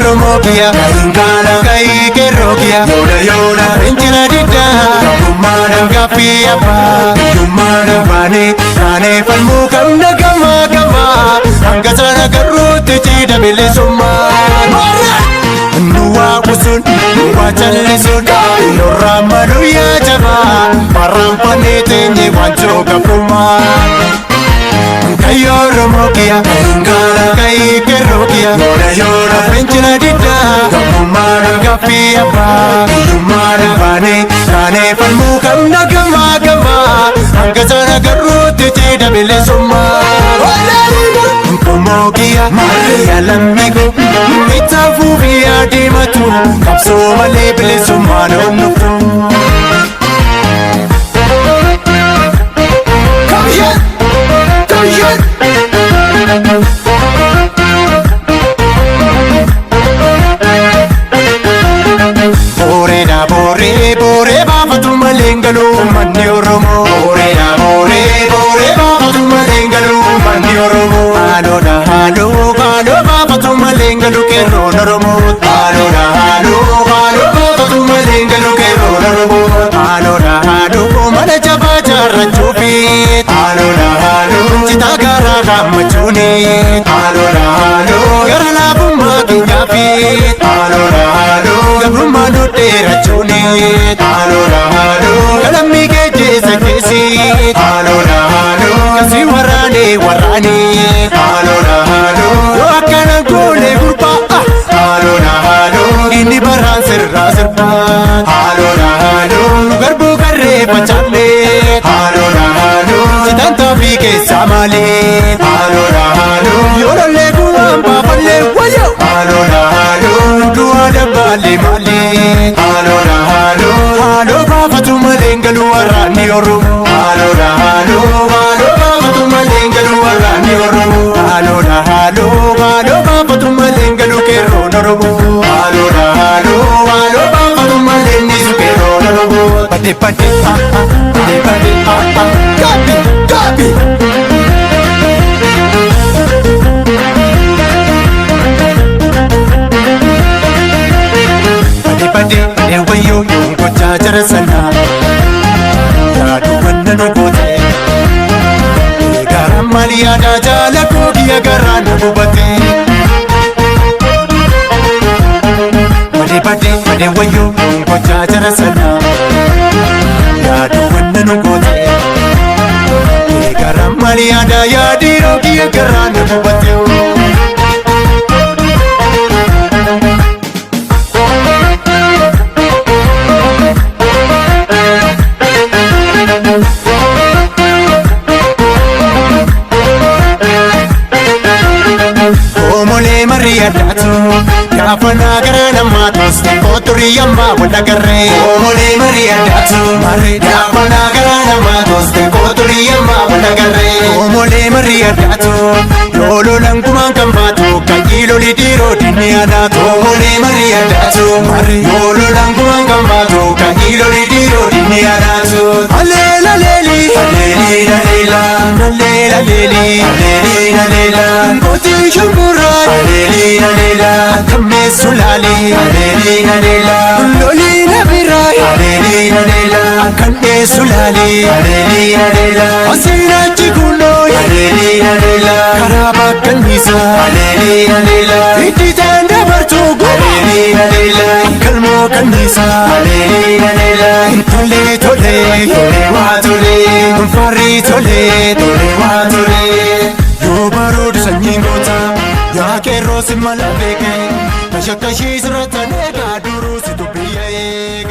Romokia, Ingana, Kai, Rokia, Yoda, Injina Dida, Kumana, Gapia, Kumana, Bane, Palmukam, Nagama, Gama, Angazana, Garuti, Tida, Milisuma, Nua, Usun, Wachalison, Norama, Nuya, Java, Parampanete, Wanchoka, Puma. Kayo Romokia, Ingana, Kai, Rokia, Yoda, Injina Dida, Kumana, Gapia, Kumana, Bane, Palmukam, Nagama, Gama, Angazana, Garuti, Tida, Milisuma, Romokia, Maria, Lamigo, Mitafu, Via, Dimatu, Kapso, Malebele, Sumano, Nukto. Bore baba tu malengalu mandi oromo. Bore baba tu malengalu mandi oromo. Halo baba tu malengalu kero noromo. Halo baba tu malengalu kero noromo. Halo mana jaba jarra chupi. Halo cita gara kamachuni. Halo gara labu magi nyapi. Halo gabruma no tera chuni. Halo kalami ke jese kesi. Halo kasi warane. Halo yo akana gole gurpa. Halo ini baran serba. Halo garbu karre pachale. Halo sidanta bi ke samale. Halo yo le guamba palle wayo. Halo dua da bale male. Halo baba tu malengalu warani oromo. Halo baba tu malengalu warani oromo. Halo baba tu malengalu kero noromo. Halo baba tu malengalu kero noromo. Pade Gabi Pade wayo yungo jajara sana. Yadu wanda no kote. Garam malia da jala kogiya garana bubate. Pade wayo yungo jajara sana. Yadu wanda no kote. Garam malia da yadi kogiya garana bubate. Maria Datu, Gafana Garana Matos, Poturi Yamba, Wadagarre. Omole Maria Datu, Gafana Garana Matos, Poturi Yamba, Wadagarre. Omole Maria Datu, Lolo Languman Kambato, Kagilo Lidiro Diniana. Omole Maria Datu, Lolo Languman Kambato, Kagilo Lidiro Diniana. Alela Leli, Alela Lela, Alela Lela, Poti Shukura. Alela, kame sulali. Alela, lolina birai. Alela, kande sulali. Alela, asina chikuno. Alela, karaba kanisa. Alela, iti tanda bertugu. Alela, kalmo kanisa. Alela, tole wa tole, fari tole wa tole. Yo barod sanyingota. Ya que rosi malabeke, na shakashi zrata nega duru si tu piye.